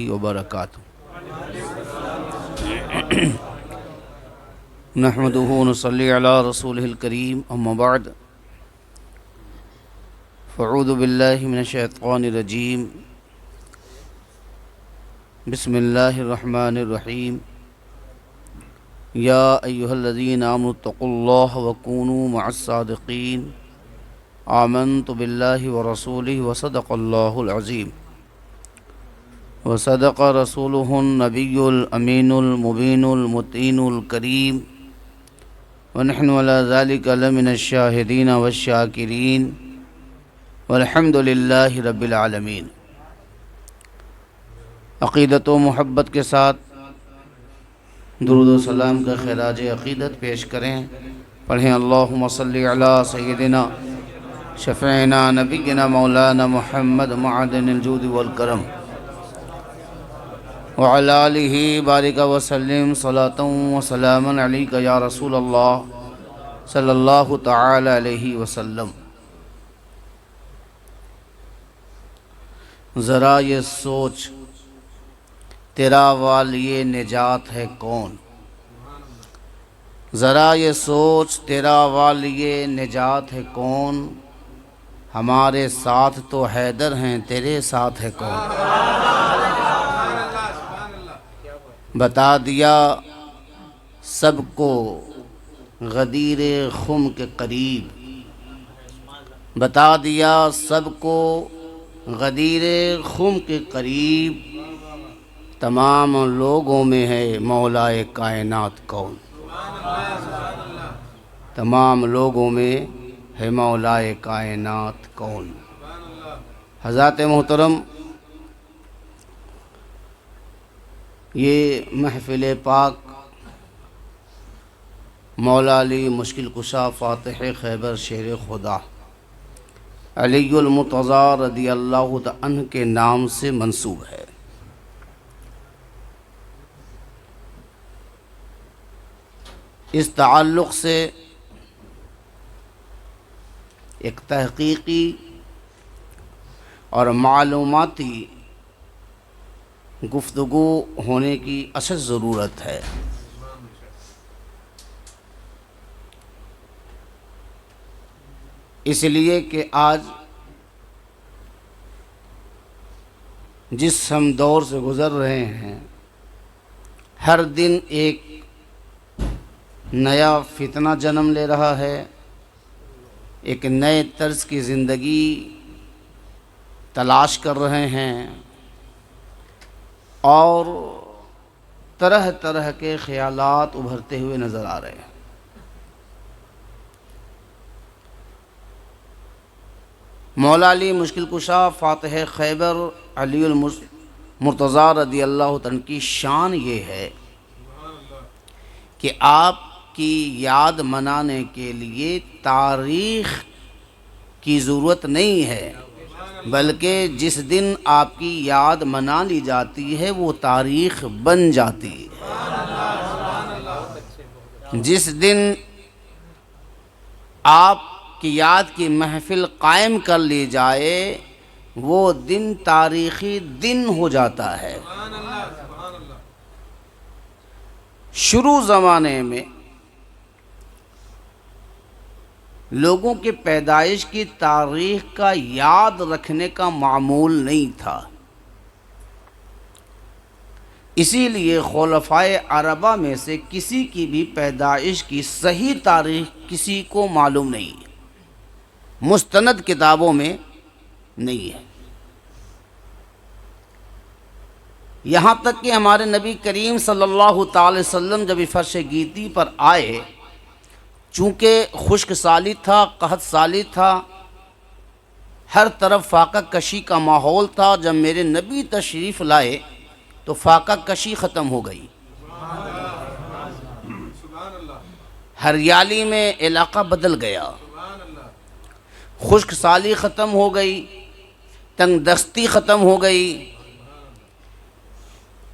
وبرکاتہ۔ نحمدہ ونصلی علی رسولہ الکریم، اما بعد فاعوذ باللہ من الشیطان الرجیم، بسم اللہ الرحمن الرحیم۔ یا ایہا الذین آمنوا اتقوا اللہ وکونوا مع الصادقین، آمنت باللہ ورسولہ وصدق اللہ العظیم، وصدق رسولہ النبی الامین المبین المتین الکریم، ونحن علی ذلک لمن الشاہدین والشاکرین، والحمد للہ رب العالمین۔ عقیدت و محبت کے ساتھ درود و سلام کا خراج عقیدت پیش کریں۔ پڑھیں اللہم صلی علی سیدنا شفیعنا نبینا مولانا محمد معدن الجود والکرم، وعلی آلہ بارک وسلم صلاۃ و سلام علیک یا رسول اللہ صلی اللہ تعالی علیہ وسلم۔ ذرا یہ سوچ تیرا والی نجات ہے کون، ذرا یہ سوچ تیرا والی نجات ہے کون، ہمارے ساتھ تو حیدر ہیں تیرے ساتھ ہے کون۔ بتا دیا سب کو غدیر خم کے قریب، بتا دیا سب کو غدیر خم کے قریب، تمام لوگوں میں ہے مولائے کائنات کون، تمام لوگوں میں ہے مولائے کائنات کون۔ حضرات محترم، یہ محفل پاک مولا علی مشکل کشا فاتح خیبر شیر خدا علی المرتضیٰ رضی اللہ عنہ کے نام سے منسوب ہے۔ اس تعلق سے ایک تحقیقی اور معلوماتی گفتگو ہونے کی اشد ضرورت ہے۔ اس لیے کہ آج جس ہم دور سے گزر رہے ہیں، ہر دن ایک نیا فتنہ جنم لے رہا ہے، ایک نئے طرز کی زندگی تلاش کر رہے ہیں، اور طرح طرح کے خیالات ابھرتے ہوئے نظر آ رہے ہیں۔ مولا علی مشکل کشا فاتح خیبر علی المرتضیٰ رضی اللہ عنہ کی شان یہ ہے کہ آپ کی یاد منانے کے لیے تاریخ کی ضرورت نہیں ہے، بلکہ جس دن آپ کی یاد منا لی جاتی ہے وہ تاریخ بن جاتی ہے۔ جس دن آپ کی یاد کی محفل قائم کر لی جائے وہ دن تاریخی دن ہو جاتا ہے۔ شروع زمانے میں لوگوں کے پیدائش کی تاریخ کا یاد رکھنے کا معمول نہیں تھا، اسی لیے خلفائے اربعہ میں سے کسی کی بھی پیدائش کی صحیح تاریخ کسی کو معلوم نہیں ہے، مستند کتابوں میں نہیں ہے۔ یہاں تک کہ ہمارے نبی کریم صلی اللہ تعالی وسلم جب فرش گیتی پر آئے، چونکہ خشک سالی تھا، قحط سالی تھا، ہر طرف فاقہ کشی کا ماحول تھا، جب میرے نبی تشریف لائے تو فاقہ کشی ختم ہو گئی، ہریالی میں علاقہ بدل گیا، خشک سالی ختم ہو گئی، تنگ دستی ختم ہو گئی،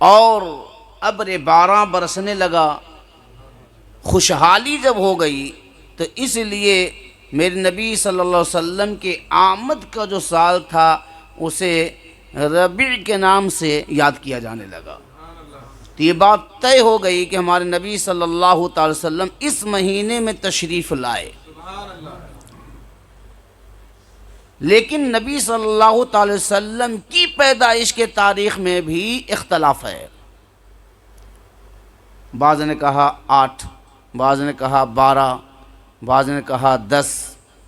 اور ابر باران برسنے لگا۔ خوشحالی جب ہو گئی تو اس لیے میرے نبی صلی اللہ علیہ وسلم کے آمد کا جو سال تھا اسے ربیع کے نام سے یاد کیا جانے لگا۔ تو یہ بات طے ہو گئی کہ ہمارے نبی صلی اللہ تعالی وسلم اس مہینے میں تشریف لائے، لیکن نبی صلی اللہ تعالی وسلم کی پیدائش کے تاریخ میں بھی اختلاف ہے۔ بعض نے کہا 8، بعض نے کہا 12، بعض نے کہا 10،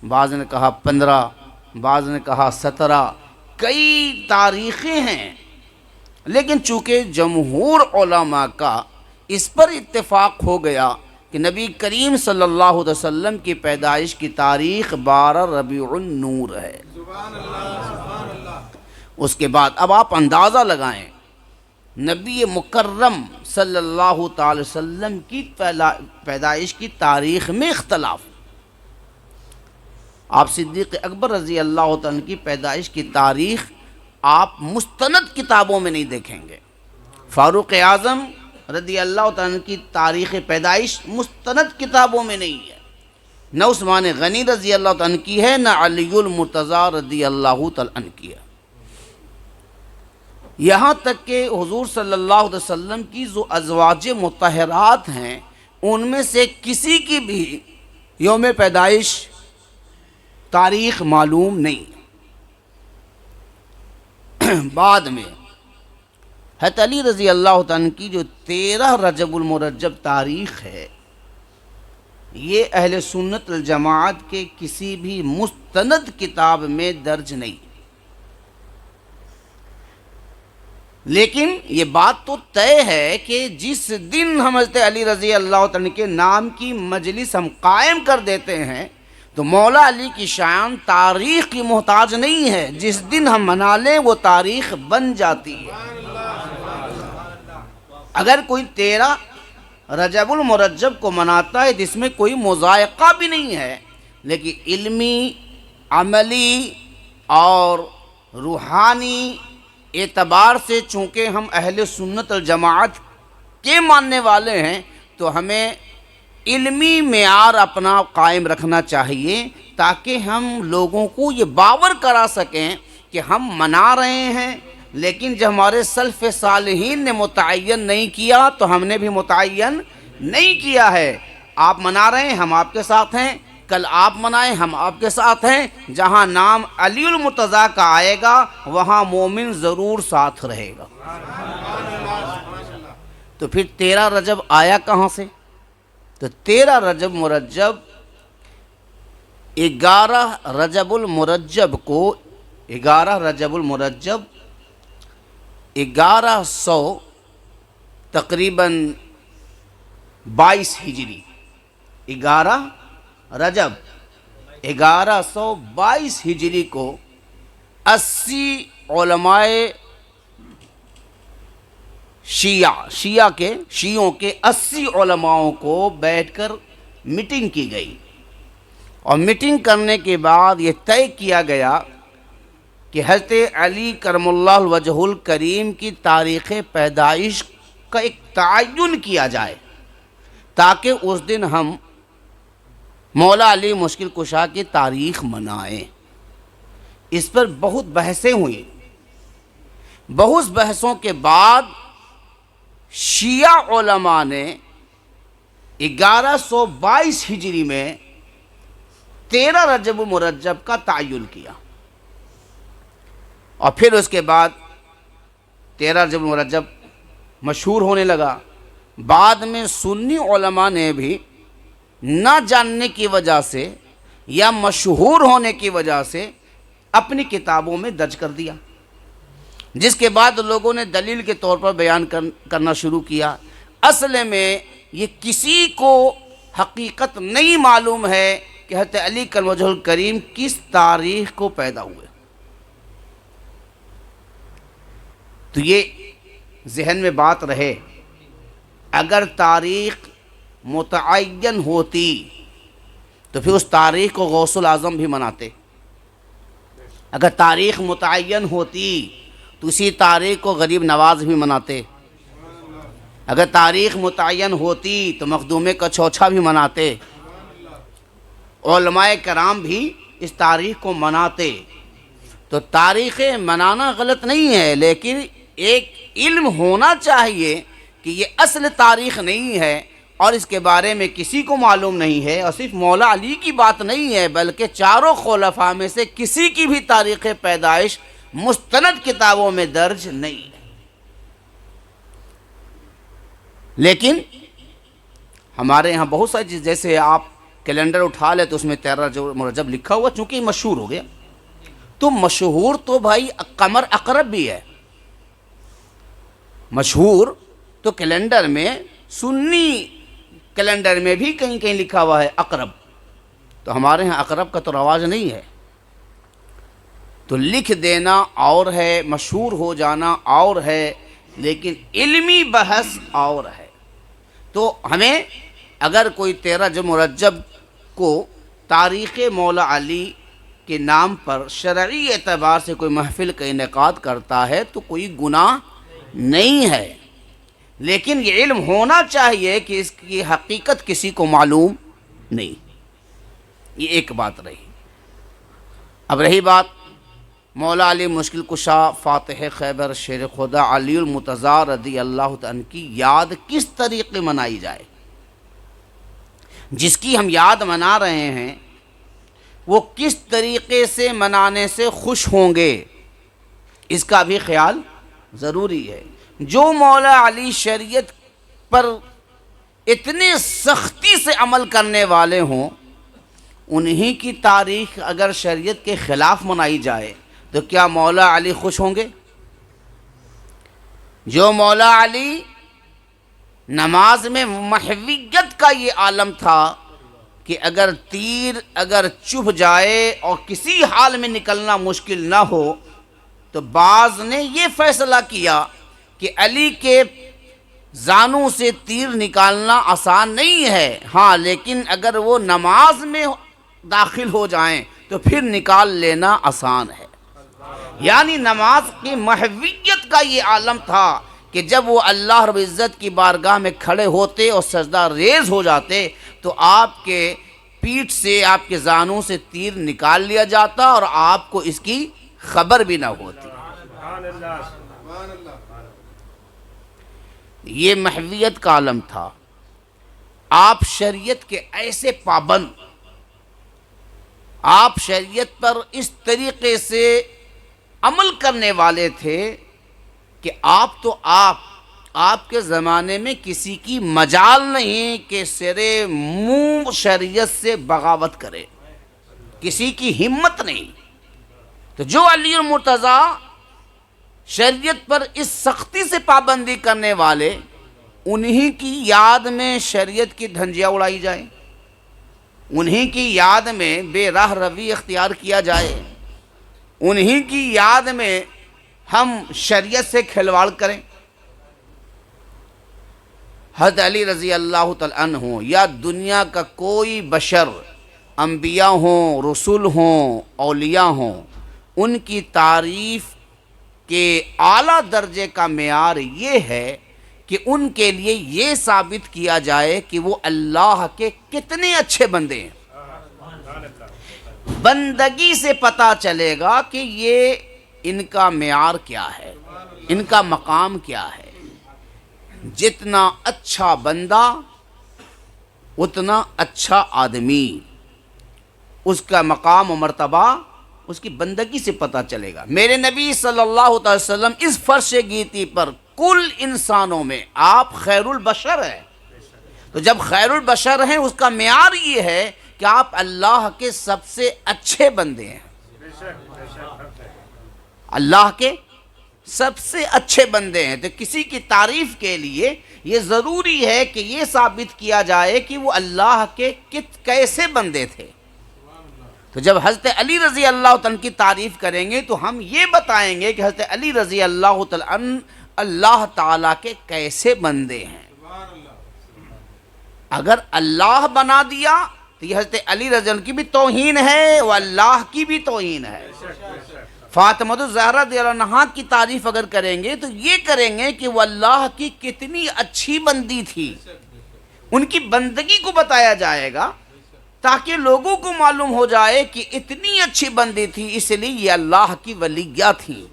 بعض نے کہا 15، بعض نے کہا 17، کئی تاریخیں ہیں، لیکن چونکہ جمہور علماء کا اس پر اتفاق ہو گیا کہ نبی کریم صلی اللہ علیہ وسلم کی پیدائش کی تاریخ 12 ربیع النور ہے۔ اس کے بعد اب آپ اندازہ لگائیں، نبی مکرم صلی اللہ تعالی وسلم کی پیدائش کی تاریخ میں اختلاف۔ آپ صدیق اکبر رضی اللہ تعالیٰ کی پیدائش کی تاریخ آپ مستند کتابوں میں نہیں دیکھیں گے۔ فاروق اعظم رضی اللہ تعالیٰ کی تاریخ پیدائش مستند کتابوں میں نہیں ہے، نہ عثمان غنی رضی اللہ تعالیٰ کی ہے، نہ علی المرتضیٰ رضی اللہ تعالیٰ عنہ کی ہے۔ یہاں تک کہ حضور صلی اللہ علیہ وسلم کی جو ازواج مطہرات ہیں ان میں سے کسی کی بھی یوم پیدائش تاریخ معلوم نہیں۔ بعد میں حضرت علی رضی اللہ عنہ کی جو 13 رجب المرجب تاریخ ہے، یہ اہل سنت الجماعت کے کسی بھی مستند کتاب میں درج نہیں، لیکن یہ بات تو طے ہے کہ جس دن حضرت علی رضی اللہ عنہ کے نام کی مجلس ہم قائم کر دیتے ہیں تو مولا علی کی شان تاریخ کی محتاج نہیں ہے، جس دن ہم منا لیں وہ تاریخ بن جاتی ہے۔ اگر کوئی 13 رجب المرجب کو مناتا ہے جس میں کوئی مذائقہ بھی نہیں ہے، لیکن علمی، عملی اور روحانی اعتبار سے چونکہ ہم اہل سنت الجماعت کے ماننے والے ہیں تو ہمیں علمی معیار اپنا قائم رکھنا چاہیے تاکہ ہم لوگوں کو یہ باور کرا سکیں کہ ہم منا رہے ہیں، لیکن جب ہمارے سلف صالحین نے متعین نہیں کیا تو ہم نے بھی متعین نہیں کیا ہے۔ آپ منا رہے ہیں، ہم آپ کے ساتھ ہیں، کل آپ منائیں، ہم آپ کے ساتھ ہیں۔ جہاں نام علی المرتضیٰ کا آئے گا وہاں مومن ضرور ساتھ رہے گا۔ تو پھر 13 رجب آیا کہاں سے؟ تو 13 رجب مرجب 11 رجب المرجب کو 11 رجب المرجب 1100 تقریباً 22 ہجری، 11 رجب 1122 ہجری کو 80 علماء شیعوں کے 80 علماءوں کو بیٹھ کر میٹنگ کی گئی، اور میٹنگ کرنے کے بعد یہ طے کیا گیا کہ حضرت علی کرم اللہ وجہ الکریم کی تاریخ پیدائش کا ایک تعین کیا جائے تاکہ اس دن ہم مولا علی مشکل کشا کی تاریخ منائیں۔ اس پر بہت بحثیں ہوئیں، بہت بحثوں کے بعد شیعہ علماء نے 1122 ہجری میں 13 رجب مرجب کا تعین کیا، اور پھر اس کے بعد 13 رجب مرجب مشہور ہونے لگا۔ بعد میں سنی علماء نے بھی نہ جاننے کی وجہ سے یا مشہور ہونے کی وجہ سے اپنی کتابوں میں درج کر دیا، جس کے بعد لوگوں نے دلیل کے طور پر بیان کرنا شروع کیا۔ اصل میں یہ کسی کو حقیقت نہیں معلوم ہے کہ حضرت علی کرم وجہ الکریم کس تاریخ کو پیدا ہوئے۔ تو یہ ذہن میں بات رہے، اگر تاریخ متعین ہوتی تو پھر اس تاریخ کو غوث الاعظم بھی مناتے، اگر تاریخ متعین ہوتی تو اسی تاریخ کو غریب نواز بھی مناتے، اگر تاریخ متعین ہوتی تو مخدوم کچوچھا بھی مناتے، علماء کرام بھی اس تاریخ کو مناتے۔ تو تاریخیں منانا غلط نہیں ہے، لیکن ایک علم ہونا چاہیے کہ یہ اصل تاریخ نہیں ہے اور اس کے بارے میں کسی کو معلوم نہیں ہے، اور صرف مولا علی کی بات نہیں ہے بلکہ چاروں خلفاء میں سے کسی کی بھی تاریخ پیدائش مستند کتابوں میں درج نہیں ہے۔ لیکن ہمارے یہاں بہت ساری چیز، جیسے آپ کیلنڈر اٹھا لیں تو اس میں 13 جو رجب لکھا ہوا، چونکہ مشہور ہو گیا، تو مشہور تو بھائی قمر اقرب بھی ہے، مشہور تو کیلنڈر میں، سنی کیلنڈر میں بھی کہیں کہیں لکھا ہوا ہے اقرب، تو ہمارے ہاں اقرب کا تو رواج نہیں ہے۔ تو لکھ دینا اور ہے، مشہور ہو جانا اور ہے، لیکن علمی بحث اور ہے۔ تو ہمیں اگر کوئی 13 جو مرجب کو تاریخ مولا علی کے نام پر شرعی اعتبار سے کوئی محفل کا انعقاد کرتا ہے تو کوئی گناہ نہیں ہے، لیکن یہ علم ہونا چاہیے کہ اس کی حقیقت کسی کو معلوم نہیں۔ یہ ایک بات رہی۔ اب رہی بات مولا علی مشکل کشا فاتح خیبر شیر خدا علی المرتضیٰ رضی اللہ عنہ کی یاد کس طریقے منائی جائے؟ جس کی ہم یاد منا رہے ہیں وہ کس طریقے سے منانے سے خوش ہوں گے، اس کا بھی خیال ضروری ہے۔ جو مولا علی شریعت پر اتنے سختی سے عمل کرنے والے ہوں، انہی کی تاریخ اگر شریعت کے خلاف منائی جائے تو کیا مولا علی خوش ہوں گے؟ جو مولا علی نماز میں محویت کا یہ عالم تھا کہ اگر تیر اگر چبھ جائے اور کسی حال میں نکلنا مشکل نہ ہو، تو بعض نے یہ فیصلہ کیا کہ علی کے زانوں سے تیر نکالنا آسان نہیں ہے، ہاں لیکن اگر وہ نماز میں داخل ہو جائیں تو پھر نکال لینا آسان ہے۔ یعنی نماز کی محویت کا یہ عالم تھا کہ جب وہ اللہ رب العزت کی بارگاہ میں کھڑے ہوتے اور سجدہ ریز ہو جاتے تو آپ کے پیٹھ سے، آپ کے زانوں سے تیر نکال لیا جاتا اور آپ کو اس کی خبر بھی نہ ہوتی۔ یہ محویت کا عالم تھا۔ آپ شریعت کے ایسے پابند، آپ شریعت پر اس طریقے سے عمل کرنے والے تھے کہ آپ کے زمانے میں کسی کی مجال نہیں کہ سرے منہ شریعت سے بغاوت کرے، کسی کی ہمت نہیں۔ تو جو علی المرتضیٰ شریعت پر اس سختی سے پابندی کرنے والے، انہی کی یاد میں شریعت کی دھنجیاں اڑائی جائیں، انہی کی یاد میں بے راہ روی اختیار کیا جائے، انہی کی یاد میں ہم شریعت سے کھلواڑ کریں۔ حضرت علی رضی اللہ تعالیٰ عنہ ہوں یا دنیا کا کوئی بشر، انبیاء ہوں، رسول ہوں، اولیاء ہوں، ان کی تعریف کے اعلیٰ درجے کا معیار یہ ہے کہ ان کے لیے یہ ثابت کیا جائے کہ وہ اللہ کے کتنے اچھے بندے ہیں۔ بندگی سے پتہ چلے گا کہ یہ ان کا معیار کیا ہے، ان کا مقام کیا ہے۔ جتنا اچھا بندہ اتنا اچھا آدمی، اس کا مقام و مرتبہ اس کی بندگی سے پتہ چلے گا۔ میرے نبی صلی اللہ علیہ وسلم اس فرش گیتی پر کل انسانوں میں آپ خیر البشر ہیں، تو جب خیر البشر ہیں اس کا معیار یہ ہے کہ آپ اللہ کے سب سے اچھے بندے ہیں، اللہ کے سب سے اچھے بندے ہیں۔ تو کسی کی تعریف کے لیے یہ ضروری ہے کہ یہ ثابت کیا جائے کہ وہ اللہ کے کیسے بندے تھے۔ تو جب حضرت علی رضی اللہ عنہ کی تعریف کریں گے تو ہم یہ بتائیں گے کہ حضرت علی رضی اللہ عنہ اللہ تعالیٰ کے کیسے بندے ہیں۔ اگر اللہ بنا دیا تو یہ حضرت علی رضی اللہ عنہ کی بھی توہین ہے، وہ اللہ کی بھی توہین ہے۔ فاطمہ الزہرا رضی اللہ عنہا کی تعریف اگر کریں گے تو یہ کریں گے کہ وہ اللہ کی کتنی اچھی بندی تھی، ان کی بندگی کو بتایا جائے گا، تاکہ لوگوں کو معلوم ہو جائے کہ اتنی اچھی بندی تھی، اس لیے یہ اللہ کی ولیہ تھی۔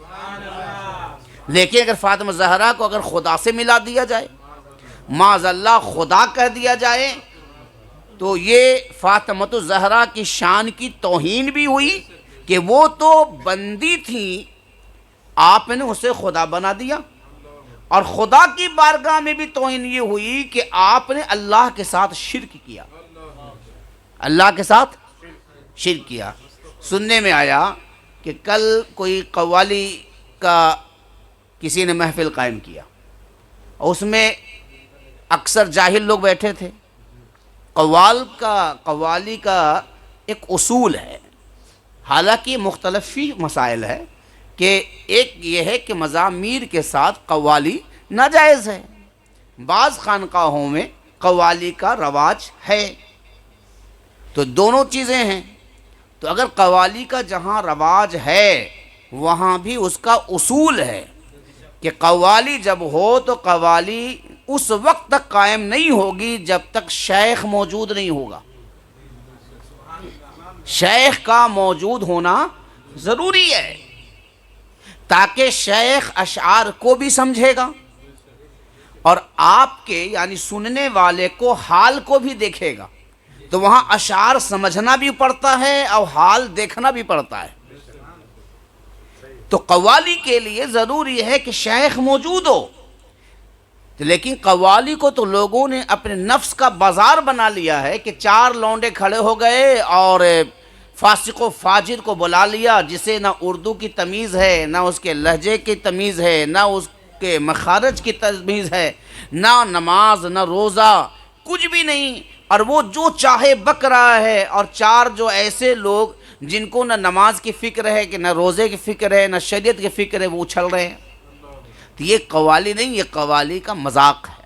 لیکن اگر فاطمہ زہرا کو اگر خدا سے ملا دیا جائے، معاذ اللہ خدا کہہ دیا جائے، تو یہ فاطمہ الزہرا کی شان کی توہین بھی ہوئی کہ وہ تو بندی تھی، آپ نے اسے خدا بنا دیا، اور خدا کی بارگاہ میں بھی توہین یہ ہوئی کہ آپ نے اللہ کے ساتھ شرک کیا، اللہ کے ساتھ شرک کیا۔ سننے میں آیا کہ کل کوئی قوالی کا کسی نے محفل قائم کیا، اور اس میں اکثر جاہل لوگ بیٹھے تھے۔ قوالی کا ایک اصول ہے، حالانکہ مختلفی مسائل ہے، کہ ایک یہ ہے کہ مزامیر کے ساتھ قوالی ناجائز ہے، بعض خانقاہوں میں قوالی کا رواج ہے، تو دونوں چیزیں ہیں۔ تو اگر قوالی کا جہاں رواج ہے وہاں بھی اس کا اصول ہے کہ قوالی جب ہو تو قوالی اس وقت تک قائم نہیں ہوگی جب تک شیخ موجود نہیں ہوگا۔ شیخ کا موجود ہونا ضروری ہے، تاکہ شیخ اشعار کو بھی سمجھے گا اور آپ کے یعنی سننے والے کو حال کو بھی دیکھے گا، تو وہاں اشعار سمجھنا بھی پڑتا ہے اور حال دیکھنا بھی پڑتا ہے۔ تو قوالی کے لیے ضروری ہے کہ شیخ موجود ہو، لیکن قوالی کو تو لوگوں نے اپنے نفس کا بازار بنا لیا ہے کہ چار لونڈے کھڑے ہو گئے اور فاسق و فاجر کو بلا لیا، جسے نہ اردو کی تمیز ہے، نہ اس کے لہجے کی تمیز ہے، نہ اس کے مخارج کی تمیز ہے، نہ نماز نہ روزہ، کچھ بھی نہیں، اور وہ جو چاہے بک رہا ہے، اور چار جو ایسے لوگ جن کو نہ نماز کی فکر ہے کہ نہ روزے کی فکر ہے نہ شریعت کی فکر ہے، وہ اچھل رہے ہیں۔ تو یہ قوالی نہیں، یہ قوالی کا مذاق ہے۔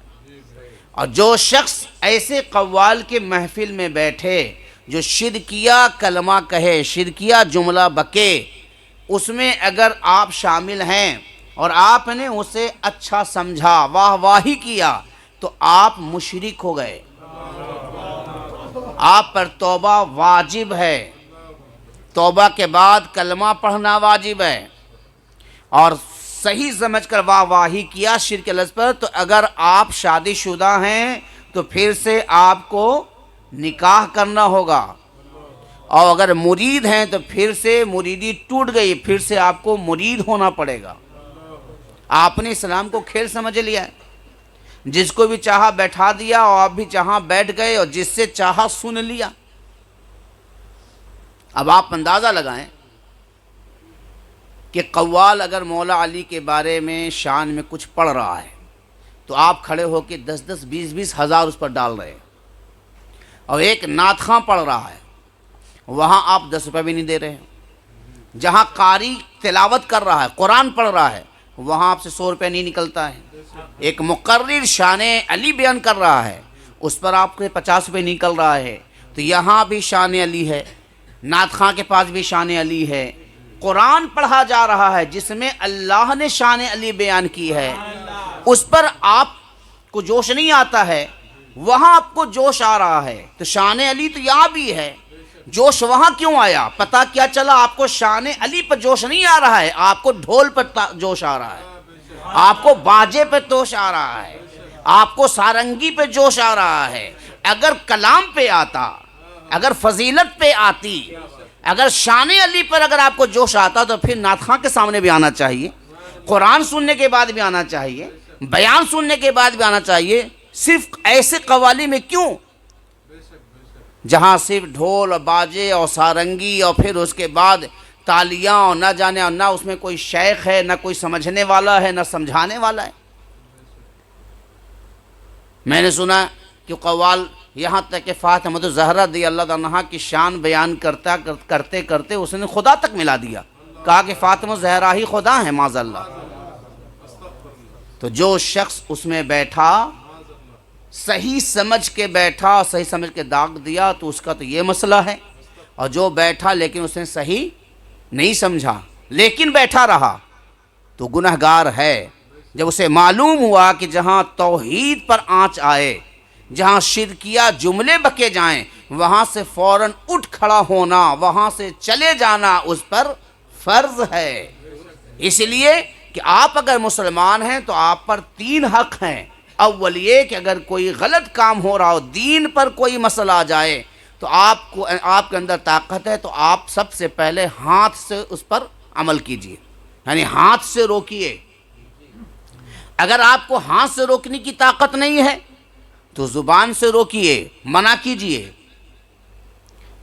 اور جو شخص ایسے قوال کے محفل میں بیٹھے جو شرکیہ کلمہ کہے، شرکیہ جملہ بکے، اس میں اگر آپ شامل ہیں اور آپ نے اسے اچھا سمجھا، واہ واہی کیا، تو آپ مشرک ہو گئے، آپ پر توبہ واجب ہے، توبہ کے بعد کلمہ پڑھنا واجب ہے، اور صحیح سمجھ کر واہ واہی کیا شرک لفظ پر، تو اگر آپ شادی شدہ ہیں تو پھر سے آپ کو نکاح کرنا ہوگا، اور اگر مرید ہیں تو پھر سے مریدی ٹوٹ گئی، پھر سے آپ کو مرید ہونا پڑے گا۔ آپ نے اسلام کو کھیل سمجھ لیا ہے، جس کو بھی چاہا بیٹھا دیا اور آپ بھی چاہاں بیٹھ گئے، اور جس سے چاہا سن لیا۔ اب آپ اندازہ لگائیں کہ قوال اگر مولا علی کے بارے میں شان میں کچھ پڑھ رہا ہے تو آپ کھڑے ہو کے 10 20 ہزار اس پر ڈال رہے ہیں، اور ایک نعت خواں پڑھ رہا ہے وہاں آپ 10 روپے بھی نہیں دے رہے ہیں، جہاں قاری تلاوت کر رہا ہے قرآن پڑھ رہا ہے وہاں آپ سے 100 روپے نہیں نکلتا ہے، ایک مقرر شان علی بیان کر رہا ہے اس پر آپ کے 50 روپے نکل رہا ہے۔ تو یہاں بھی شان علی ہے، نعت خواں کے پاس بھی شان علی ہے، قرآن پڑھا جا رہا ہے جس میں اللہ نے شان علی بیان کی ہے، اس پر آپ کو جوش نہیں آتا ہے، وہاں آپ کو جوش آ رہا ہے۔ تو شان علی تو یہاں بھی ہے، جوش وہاں کیوں آیا؟ پتہ کیا چلا آپ کو شان علی پر جوش نہیں آ رہا ہے، آپ کو ڈھول پر جوش آ رہا ہے، آپ کو باجے پہ جوش آ رہا ہے، آپ کو سارنگی پہ جوش آ رہا ہے۔ اگر کلام پہ آتا، اگر فضیلت پہ آتی، اگر شان علی پر اگر آپ کو جوش آتا تو پھر نعت خواں کے سامنے بھی آنا چاہیے، قرآن سننے کے بعد بھی آنا چاہیے، بیان سننے کے بعد بھی آنا چاہیے۔ صرف ایسے قوالی میں کیوں جہاں صرف ڈھول اور باجے اور سارنگی اور پھر اس کے بعد تالیاں اور نہ جانے، اور نہ اس میں کوئی شیخ ہے، نہ کوئی سمجھنے والا ہے، نہ سمجھانے والا ہے۔ میں نے سنا کہ قوال یہاں تک کہ فاطمہ الزہرا رضی اللہ عنہا کی شان بیان کرتے کرتے اس نے خدا تک ملا دیا، کہا کہ فاطمہ الزہرا ہی خدا ہے، معاذ اللہ۔ تو جو شخص اس میں بیٹھا، صحیح سمجھ کے بیٹھا، صحیح سمجھ کے داغ دیا، تو اس کا تو یہ مسئلہ ہے، اور جو بیٹھا لیکن اس نے صحیح نہیں سمجھا لیکن بیٹھا رہا تو گنہگار ہے۔ جب اسے معلوم ہوا کہ جہاں توحید پر آنچ آئے، جہاں شرکیہ جملے بکے جائیں وہاں سے فوراً اٹھ کھڑا ہونا، وہاں سے چلے جانا اس پر فرض ہے۔ اس لیے کہ آپ اگر مسلمان ہیں تو آپ پر 3 حق ہیں۔ اول یہ کہ اگر کوئی غلط کام ہو رہا ہو، دین پر کوئی مسئلہ آ جائے تو آپ کے اندر طاقت ہے تو آپ سب سے پہلے ہاتھ سے اس پر عمل کیجیے، یعنی ہاتھ سے روکیے۔ اگر آپ کو ہاتھ سے روکنے کی طاقت نہیں ہے تو زبان سے روکیے، منع کیجیے،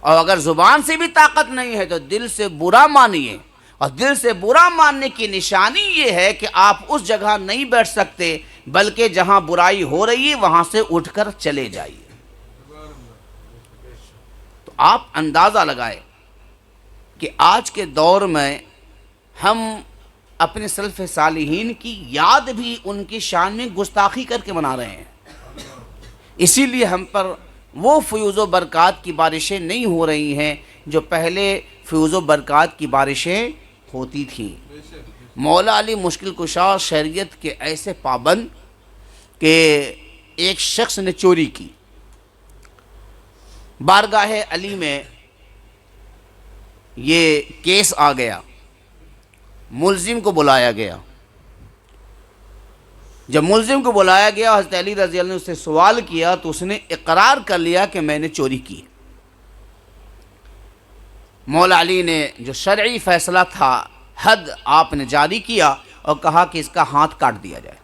اور اگر زبان سے بھی طاقت نہیں ہے تو دل سے برا مانیے، اور دل سے برا ماننے کی نشانی یہ ہے کہ آپ اس جگہ نہیں بیٹھ سکتے بلکہ جہاں برائی ہو رہی ہے وہاں سے اٹھ کر چلے جائیے۔ تو آپ اندازہ لگائیں کہ آج کے دور میں ہم اپنے سلف صالحین کی یاد بھی ان کی شان میں گستاخی کر کے منا رہے ہیں، اسی لیے ہم پر وہ فیوز و برکات کی بارشیں نہیں ہو رہی ہیں جو پہلے فیوز و برکات کی بارشیں ہوتی تھیں۔ مولا علی مشکل کشا شریعت کے ایسے پابند کہ ایک شخص نے چوری کی، بارگاہ علی میں یہ کیس آ گیا، ملزم کو بلایا گیا۔ جب ملزم کو بلایا گیا حضرت علی رضی اللہ عنہ سے سوال کیا تو اس نے اقرار کر لیا کہ میں نے چوری کی۔ مولا علی نے جو شرعی فیصلہ تھا حد آپ نے جاری کیا اور کہا کہ اس کا ہاتھ کاٹ دیا جائے۔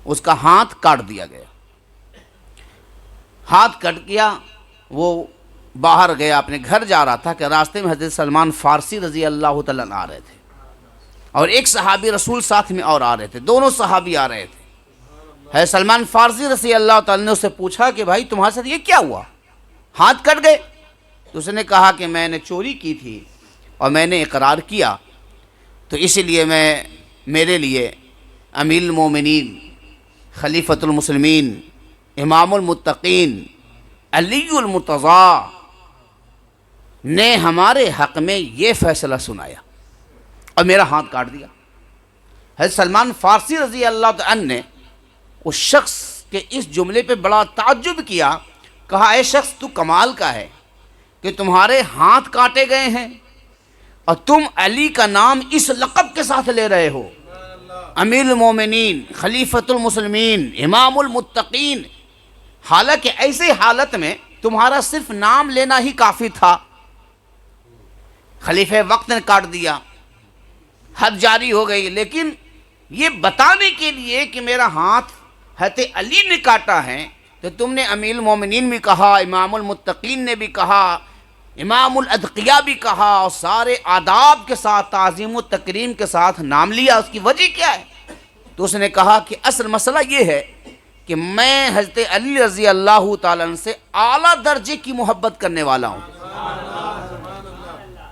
اس کا ہاتھ کاٹ دیا گیا، ہاتھ کٹ گیا۔ وہ باہر گیا، اپنے گھر جا رہا تھا کہ راستے میں حضرت سلمان فارسی رضی اللہ تعالیٰ عنہ آ رہے تھے اور ایک صحابی رسول ساتھ میں اور آ رہے تھے، دونوں صحابی آ رہے تھے۔ حضرت سلمان فارسی رضی اللہ تعالیٰ نے اس سے پوچھا کہ بھائی تمہارے ساتھ یہ کیا ہوا، ہاتھ کٹ گئے؟ تو اس نے کہا کہ میں نے چوری کی تھی اور میں نے اقرار کیا، تو اس لیے میرے لیے امیر المومنین، خلیفۃ المسلمین، امام المتقین، علی المرتضیٰ نے ہمارے حق میں یہ فیصلہ سنایا اور میرا ہاتھ کاٹ دیا۔ حضرت سلمان فارسی رضی اللہ عنہ نے اس شخص کے اس جملے پہ بڑا تعجب کیا، کہا اے شخص تو کمال کا ہے کہ تمہارے ہاتھ کاٹے گئے ہیں اور تم علی کا نام اس لقب کے ساتھ لے رہے ہو، امیر المومنین، خلیفۃ المسلمین، امام المتقین، حالانکہ ایسے حالت میں تمہارا صرف نام لینا ہی کافی تھا۔ خلیفہ وقت نے کاٹ دیا، حد جاری ہو گئی، لیکن یہ بتانے کے لیے کہ میرا ہاتھ حضرت علی نے کاٹا ہے تو تم نے امیر المومنین بھی کہا، امام المتقین نے بھی کہا، امام الادقیاء بھی کہا، اور سارے آداب کے ساتھ تعظیم و تکریم کے ساتھ نام لیا۔ اس کی وجہ کیا ہے؟ تو اس نے کہا کہ اصل مسئلہ یہ ہے کہ میں حضرت علی رضی اللہ تعالیٰ عنہ سے اعلیٰ درجے کی محبت کرنے والا ہوں۔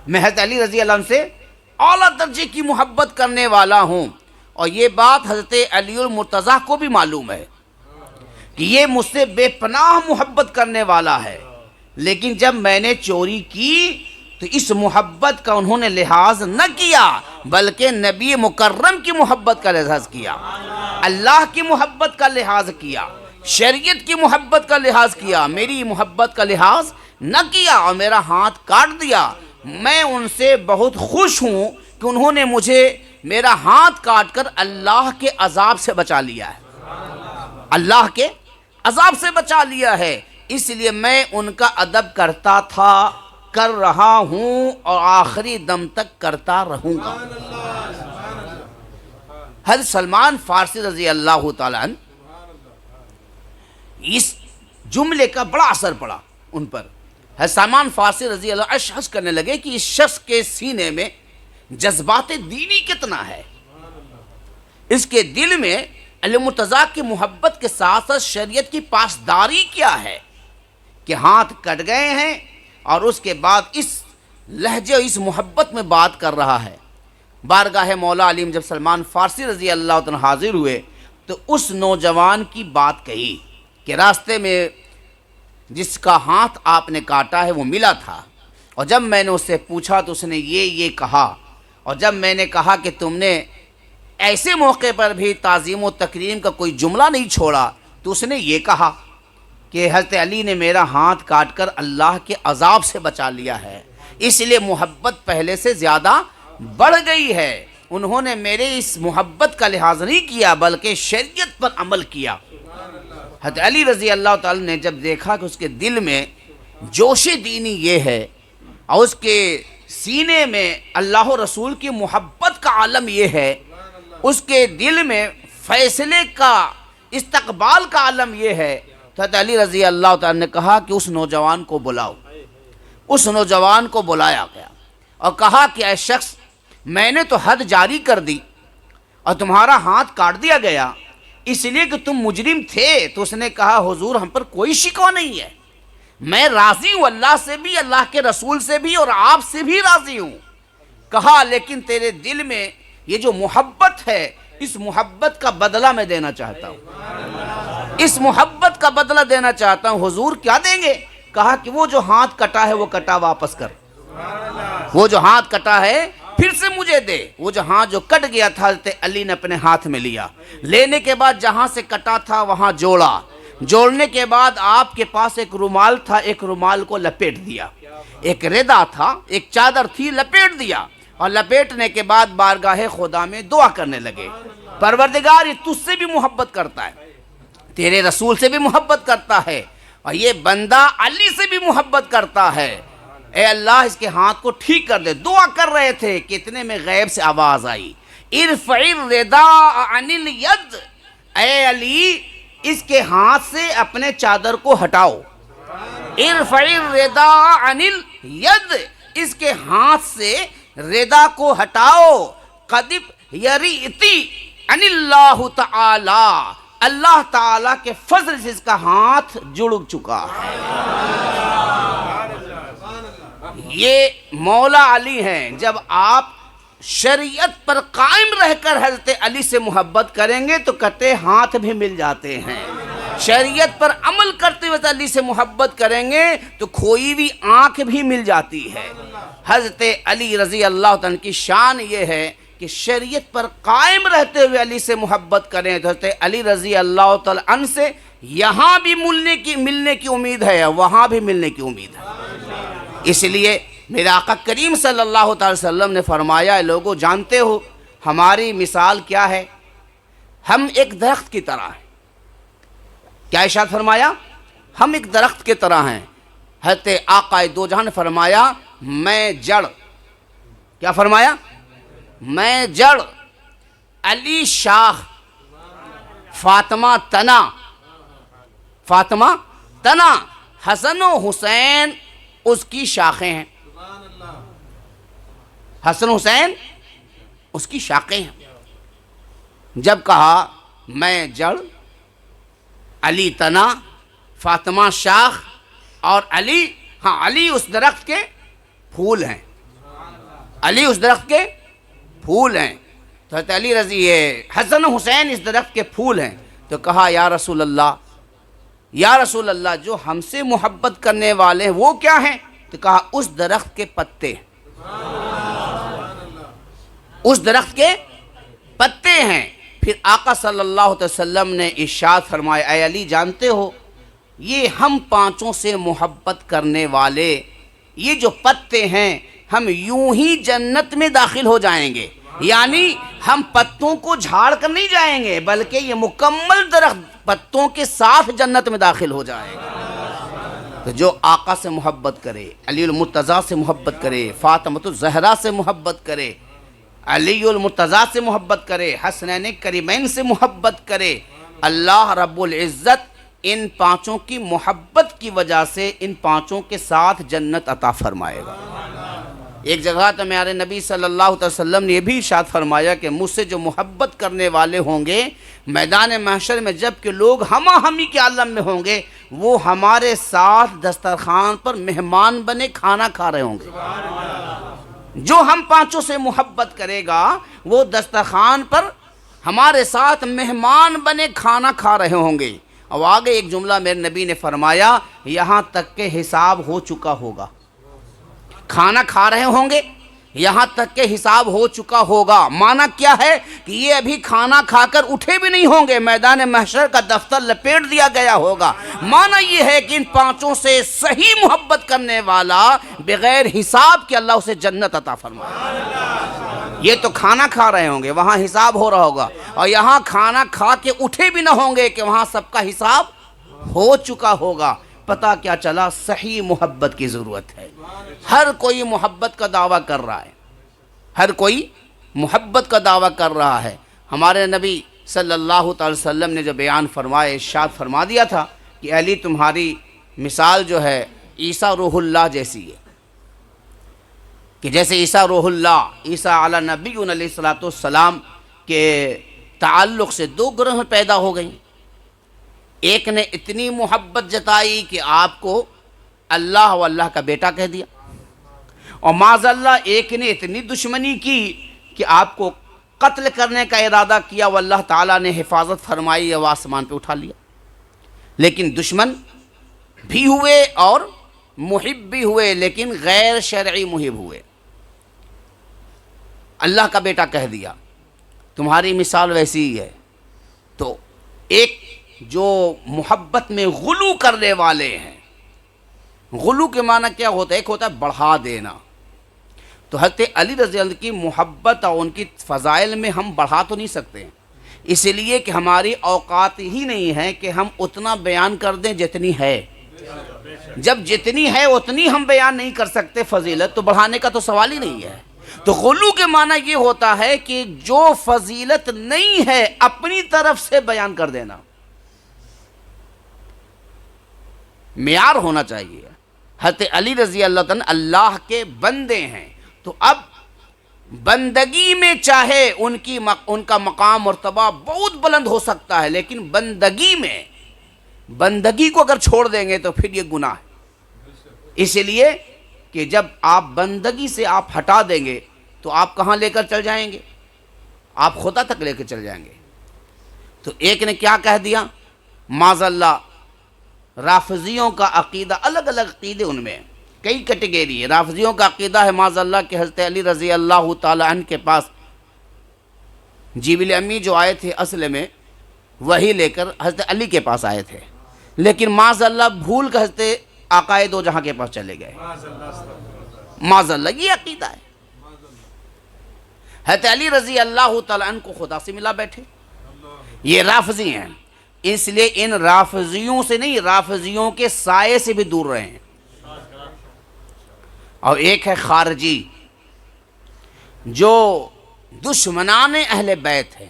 میں حضرت علی رضی اللہ عنہ سے اعلیٰ درجے کی محبت کرنے والا ہوں، اور یہ بات حضرت علی المرتضیٰ کو بھی معلوم ہے کہ یہ مجھ سے بے پناہ محبت کرنے والا ہے، لیکن جب میں نے چوری کی تو اس محبت کا انہوں نے لحاظ نہ کیا بلکہ نبی مکرم کی محبت کا لحاظ کیا، اللہ کی محبت کا لحاظ کیا، شریعت کی محبت کا لحاظ کیا، میری محبت کا لحاظ نہ کیا اور میرا ہاتھ کاٹ دیا۔ میں ان سے بہت خوش ہوں کہ انہوں نے مجھے میرا ہاتھ کاٹ کر اللہ کے عذاب سے بچا لیا ہے، اللہ کے عذاب سے بچا لیا ہے، اس لیے میں ان کا ادب کرتا تھا، کر رہا ہوں اور آخری دم تک کرتا رہوں گا۔ حضرت سلمان فارسی رضی اللہ تعالیٰ عنہ اس جملے کا بڑا اثر پڑا ان پر۔ حضرت سلمان فارسی رضی اللہ عنہ اشعث کرنے لگے کہ اس شخص کے سینے میں جذبات دینی کتنا ہے، اس کے دل میں علی مرتضیٰ کی محبت کے ساتھ ساتھ شریعت کی پاسداری کیا ہے کہ ہاتھ کٹ گئے ہیں اور اس کے بعد اس لہجے اس محبت میں بات کر رہا ہے۔ بارگاہ مولا علی میں جب سلمان فارسی رضی اللہ عنہ حاضر ہوئے تو اس نوجوان کی بات کہی کہ راستے میں جس کا ہاتھ آپ نے کاٹا ہے وہ ملا تھا، اور جب میں نے اس سے پوچھا تو اس نے یہ کہا، اور جب میں نے کہا کہ تم نے ایسے موقع پر بھی تعظیم و تکریم کا کوئی جملہ نہیں چھوڑا تو اس نے یہ کہا کہ حضرت علی نے میرا ہاتھ کاٹ کر اللہ کے عذاب سے بچا لیا ہے، اس لیے محبت پہلے سے زیادہ بڑھ گئی ہے۔ انہوں نے میرے اس محبت کا لحاظ نہیں کیا بلکہ شریعت پر عمل کیا۔ حضرت علی رضی اللہ تعالی نے جب دیکھا کہ اس کے دل میں جوش دینی یہ ہے اور اس کے سینے میں اللہ و رسول کی محبت کا عالم یہ ہے، اس کے دل میں فیصلے کا استقبال کا عالم یہ ہے، تو حضرت علی رضی اللہ تعالی نے کہا کہ اس نوجوان کو بلاؤ۔ اس نوجوان کو بلایا گیا اور کہا کہ اے شخص، میں نے تو حد جاری کر دی اور تمہارا ہاتھ کاٹ دیا گیا اس لیے کہ تم مجرم تھے۔ تو اس نے کہا حضور ہم پر کوئی شکوہ نہیں ہے، میں راضی ہوں اللہ سے بھی، اللہ کے رسول سے بھی، اور آپ سے بھی راضی ہوں۔ کہا لیکن تیرے دل میں یہ جو محبت ہے، اس محبت کا بدلہ میں دینا چاہتا ہوں، اس محبت کا بدلہ دینا چاہتا ہوں۔ حضور کیا دیں گے؟ کہا کہ وہ جو ہاتھ کٹا ہے وہ کٹا واپس کر، وہ جو ہاتھ کٹا ہے پھر سے مجھے دے۔ وہ جو ہاتھ جو کٹ گیا تھا حضرت علی نے اپنے ہاتھ میں لیا، لینے کے بعد جہاں سے کٹا تھا وہاں جوڑا، جوڑنے کے بعد آپ کے پاس ایک رومال تھا، ایک رومال کو لپیٹ دیا، ایک ردا تھا، ایک چادر تھی، لپیٹ دیا، اور لپیٹنے کے بعد بارگاہ خدا میں دعا کرنے لگے، پروردگار یہ تجھ سے بھی محبت کرتا ہے، تیرے رسول سے بھی محبت کرتا ہے، اور یہ بندہ علی سے بھی محبت کرتا ہے، اے اللہ اس کے ہاتھ کو ٹھیک کر دے۔ دعا کر رہے تھے کہ اتنے میں غیب سے آواز آئی، ارفع الرداء عن الید، اے علی اس کے ہاتھ سے اپنے چادر کو ہٹاؤ، ارفع الرداء عن الید، اس کے ہاتھ سے ردا کو ہٹاؤ، قدب یریتی عن اللہ تعالی، اللہ تعالی کے فضل سے اس کا ہاتھ جڑ چکا ہے۔ یہ مولا علی ہیں۔ جب آپ شریعت پر قائم رہ کر حضرت علی سے محبت کریں گے تو کٹے ہاتھ بھی مل جاتے ہیں، شریعت پر عمل کرتے ہوئے علی سے محبت کریں گے تو کھوئی ہوئی آنکھ بھی مل جاتی ہے۔ حضرت علی رضی اللہ تعالیٰ کی شان یہ ہے کہ شریعت پر قائم رہتے ہوئے علی سے محبت کریں تو حضرت علی رضی اللہ تعالیٰ عنہ سے یہاں بھی ملنے کی امید ہے، وہاں بھی ملنے کی امید ہے۔ اس لیے میرے آقا کریم صلی اللہ تعالی وسلم نے فرمایا، لوگوں جانتے ہو ہماری مثال کیا ہے؟ ہم ایک درخت کی طرح ہیں۔ کیا ارشاد فرمایا؟ ہم ایک درخت کی طرح ہیں۔ حضرت آقا دو جہاں نے فرمایا میں جڑ، کیا فرمایا؟ میں جڑ، علی شاخ، فاطمہ تنا، فاطمہ تنا، حسن و حسین اس کی شاخیں ہیں، حسن حسین اس کی شاخیں ہیں۔ جب کہا میں جڑ، علی تنا، فاطمہ شاخ، اور علی، ہاں علی اس درخت کے پھول ہیں، علی اس درخت کے پھول ہیں، تو حضرت علی رضی حسن حسین اس درخت کے پھول ہیں۔ تو کہا یا رسول اللہ، یا رسول اللہ جو ہم سے محبت کرنے والے ہیں وہ کیا ہیں؟ تو کہا اس درخت کے پتے، اس درخت کے پتے ہیں۔ پھر آقا صلی اللہ علیہ وسلم نے ارشاد فرمایا، اے علی جانتے ہو یہ ہم پانچوں سے محبت کرنے والے یہ جو پتے ہیں ہم یوں ہی جنت میں داخل ہو جائیں گے، یعنی ہم پتوں کو جھاڑ کر نہیں جائیں گے بلکہ یہ مکمل درخت پتوں کے ساتھ جنت میں داخل ہو جائے گا۔ تو جو آقا سے محبت کرے، علی المرتضیٰ سے محبت کرے، فاطمہ الزہرا سے محبت کرے، علی المرتضیٰ سے محبت کرے، حسنین کریمین سے محبت کرے، اللہ رب العزت ان پانچوں کی محبت کی وجہ سے ان پانچوں کے ساتھ جنت عطا فرمائے گا۔ ایک جگہ تو میارے نبی صلی اللہ علیہ وسلم نے یہ بھی ارشاد فرمایا کہ مجھ سے جو محبت کرنے والے ہوں گے میدان محشر میں جب کہ لوگ ہمہ ہمی کے عالم میں ہوں گے وہ ہمارے ساتھ دسترخوان پر مہمان بنے کھانا کھا رہے ہوں گے۔ جو ہم پانچوں سے محبت کرے گا وہ دسترخوان پر ہمارے ساتھ مہمان بنے کھانا کھا رہے ہوں گے۔ اور آگے ایک جملہ میرے نبی نے فرمایا یہاں تک کہ حساب ہو چکا ہوگا، کھانا کھا رہے ہوں گے، یہاں تک کہ حساب ہو چکا ہوگا۔ معنی کیا ہے کہ یہ ابھی کھانا کھا کر اٹھے بھی نہیں ہوں گے، میدان محشر کا دفتر لپیٹ دیا گیا ہوگا۔ معنی یہ ہے کہ ان پانچوں سے صحیح محبت کرنے والا بغیر حساب کے اللہ اسے جنت عطا فرمائے۔ یہ تو کھانا کھا رہے ہوں گے، وہاں حساب ہو رہا ہوگا، اور یہاں کھانا کھا کے اٹھے بھی نہ ہوں گے کہ وہاں سب کا حساب ہو چکا ہوگا۔ پتہ کیا چلا؟ صحیح محبت کی ضرورت ہے۔ ہر کوئی محبت کا دعویٰ کر رہا ہے، ہر کوئی محبت کا دعویٰ کر رہا ہے۔ ہمارے نبی صلی اللہ تعالی وسلم نے جو بیان فرمایا، ارشاد فرما دیا تھا کہ علی تمہاری مثال جو ہے عیسیٰ روح اللہ جیسی ہے، کہ جیسے عیسیٰ روح اللہ، عیسیٰ علی نبی علیہ الصلوۃ والسلام کے تعلق سے دو گروہ پیدا ہو گئیں۔ ایک نے اتنی محبت جتائی کہ آپ کو اللہ و اللہ کا بیٹا کہہ دیا، اور معاذ اللہ ایک نے اتنی دشمنی کی کہ آپ کو قتل کرنے کا ارادہ کیا، وہ اللہ تعالیٰ نے حفاظت فرمائی اور آسمان پہ اٹھا لیا۔ لیکن دشمن بھی ہوئے اور محب بھی ہوئے، لیکن غیر شرعی محب ہوئے۔ اللہ کا بیٹا کہہ دیا، تمہاری مثال ویسی ہی ہے۔ تو ایک جو محبت میں غلو کرنے والے ہیں، غلو کے معنی کیا ہوتا ہے؟ ایک ہوتا ہے بڑھا دینا۔ تو حضرت علی رضی اللہ عنہ کی محبت اور ان کی فضائل میں ہم بڑھا تو نہیں سکتے ہیں، اس لیے کہ ہماری اوقات ہی نہیں ہے کہ ہم اتنا بیان کر دیں جتنی ہے۔ جب جتنی ہے اتنی ہم بیان نہیں کر سکتے فضیلت، تو بڑھانے کا تو سوال ہی نہیں ہے۔ تو غلو کے معنی یہ ہوتا ہے کہ جو فضیلت نہیں ہے اپنی طرف سے بیان کر دینا۔ معیار ہونا چاہیے۔ حضرت علی رضی اللہ عنہ اللہ کے بندے ہیں، تو اب بندگی میں چاہے ان کا مقام مرتبہ بہت بلند ہو سکتا ہے، لیکن بندگی میں بندگی کو اگر چھوڑ دیں گے تو پھر یہ گناہ ہے۔ اس لیے کہ جب آپ بندگی سے آپ ہٹا دیں گے تو آپ کہاں لے کر چل جائیں گے؟ آپ خدا تک لے کر چل جائیں گے۔ تو ایک نے کیا کہہ دیا؟ معاذ اللہ، رافضیوں کا عقیدہ، الگ الگ عقیدے ان میں کئی کیٹیگری ہے۔ رافضیوں کا عقیدہ ہے معاذ اللہ کہ حضرت علی رضی اللہ تعالی عنہ کے پاس جبریل امی جو آئے تھے اصل میں وہی لے کر حضرت علی کے پاس آئے تھے، لیکن معاذ اللہ بھول کر حضرت آقائے دو جہاں کے پاس چلے گئے۔ معاذ اللہ، یہ عقیدہ ہے۔ حضرت علی رضی اللہ تعالی عنہ کو خدا سے ملا بیٹھے، یہ رافضی ہیں۔ اس لیے ان رافضیوں سے نہیں، رافضیوں کے سائے سے بھی دور رہے ہیں۔ اور ایک ہے خارجی جو دشمنان اہل بیت ہے،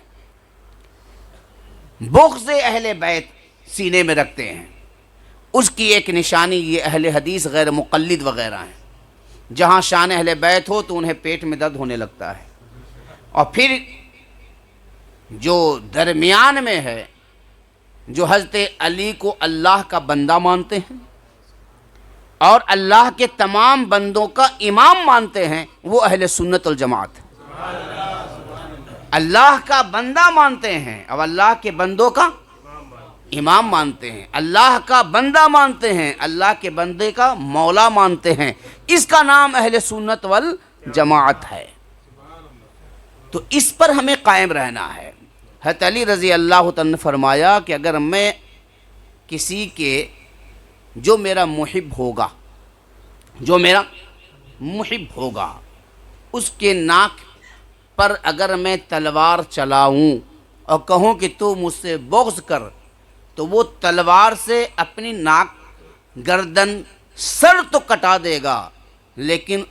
بغض اہل بیت سینے میں رکھتے ہیں۔ اس کی ایک نشانی یہ اہل حدیث غیر مقلد وغیرہ ہیں، جہاں شان اہل بیت ہو تو انہیں پیٹ میں درد ہونے لگتا ہے۔ اور پھر جو درمیان میں ہے، جو حضرت علی کو اللہ کا بندہ مانتے ہیں اور اللہ کے تمام بندوں کا امام مانتے ہیں، وہ اہل سنت والجماعت۔ اللہ کا بندہ مانتے ہیں اور اللہ کے بندوں کا امام مانتے ہیں، اللہ کا بندہ مانتے ہیں، اللہ کے بندے کا مولا مانتے ہیں، اس کا نام اہل سنت والجماعت ہے۔ تو اس پر ہمیں قائم رہنا ہے۔ حضرت علی رضی اللہ عنہ نے فرمایا کہ اگر میں کسی کے جو میرا محب ہوگا اس کے ناک پر اگر میں تلوار چلاؤں اور کہوں کہ تو مجھ سے بغض کر، تو وہ تلوار سے اپنی ناک، گردن، سر تو کٹا دے گا لیکن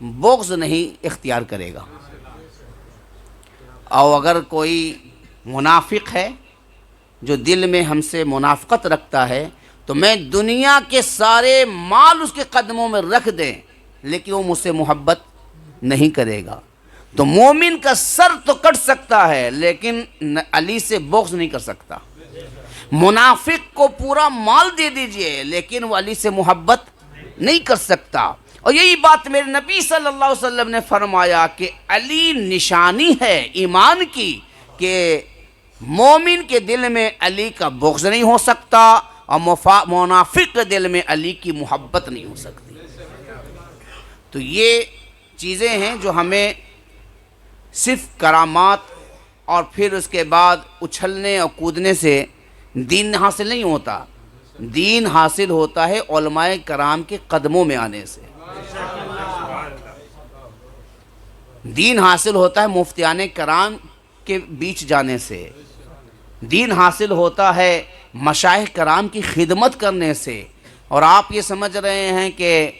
بغض نہیں اختیار کرے گا۔ اور اگر کوئی منافق ہے جو دل میں ہم سے منافقت رکھتا ہے، تو میں دنیا کے سارے مال اس کے قدموں میں رکھ دیں لیکن وہ مجھ سے محبت نہیں کرے گا۔ تو مومن کا سر تو کٹ سکتا ہے لیکن علی سے بغض نہیں کر سکتا۔ منافق کو پورا مال دے دیجئے لیکن وہ علی سے محبت نہیں کر سکتا۔ اور یہی بات میرے نبی صلی اللہ علیہ وسلم نے فرمایا کہ علی نشانی ہے ایمان کی، کہ مومن کے دل میں علی کا بغض نہیں ہو سکتا اور منافق کے دل میں علی کی محبت نہیں ہو سکتی۔ تو یہ چیزیں ہیں جو ہمیں صرف کرامات اور پھر اس کے بعد اچھلنے اور کودنے سے دین حاصل نہیں ہوتا. دین حاصل ہوتا ہے علماء کرام کے قدموں میں آنے سے. دین حاصل ہوتا ہے مفتیان کرام کے بیچ جانے سے. دین حاصل ہوتا ہے مشائخ کرام کی خدمت کرنے سے. اور آپ یہ سمجھ رہے ہیں کہ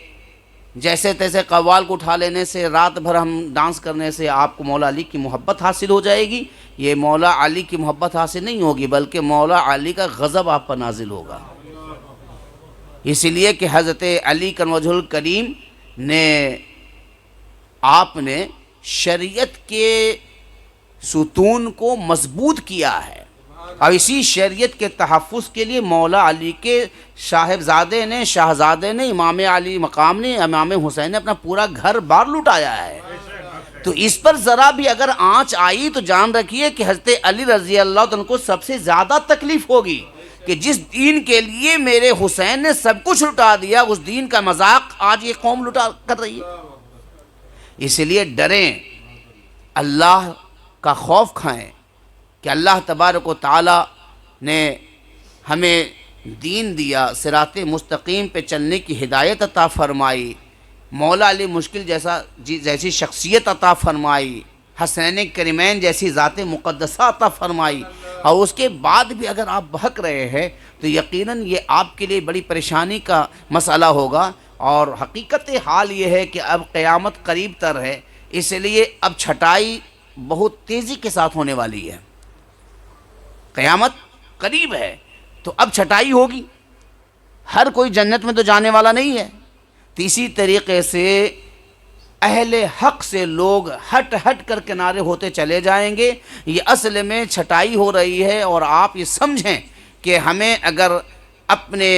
جیسے تیسے قوال کو اٹھا لینے سے، رات بھر ہم ڈانس کرنے سے آپ کو مولا علی کی محبت حاصل ہو جائے گی. یہ مولا علی کی محبت حاصل نہیں ہوگی، بلکہ مولا علی کا غضب آپ پر نازل ہوگا. اس لیے کہ حضرت علی کرم وجہ الکریم نے آپ نے شریعت کے ستون کو مضبوط کیا ہے، اور اسی شریعت کے تحفظ کے لیے مولا علی کے صاحبزادے نے، شہزادے نے، امام علی مقام نے، امام حسین نے اپنا پورا گھر بار لٹایا ہے. تو اس پر ذرا بھی اگر آنچ آئی تو جان رکھیے کہ حضرت علی رضی اللہ عنہ کو سب سے زیادہ تکلیف ہوگی کہ جس دین کے لیے میرے حسین نے سب کچھ لٹا دیا، اس دین کا مذاق آج یہ قوم لٹا کر رہی ہے. اس لیے ڈریں، اللہ کا خوف کھائیں کہ اللہ تبارک و تعالی نے ہمیں دین دیا، صراط مستقیم پہ چلنے کی ہدایت عطا فرمائی، مولا علی مشکل جیسی شخصیت عطا فرمائی، حسین کریمین جیسی ذات مقدسہ عطا فرمائی. اور اس کے بعد بھی اگر آپ بہک رہے ہیں تو یقیناً یہ آپ کے لیے بڑی پریشانی کا مسئلہ ہوگا. اور حقیقت حال یہ ہے کہ اب قیامت قریب تر ہے، اس لیے اب چھٹائی بہت تیزی کے ساتھ ہونے والی ہے. قیامت قریب ہے تو اب چھٹائی ہوگی. ہر کوئی جنت میں تو جانے والا نہیں ہے. تو اسی طریقے سے اہل حق سے لوگ ہٹ ہٹ کر کنارے ہوتے چلے جائیں گے. یہ اصل میں چھٹائی ہو رہی ہے. اور آپ یہ سمجھیں کہ ہمیں اگر اپنے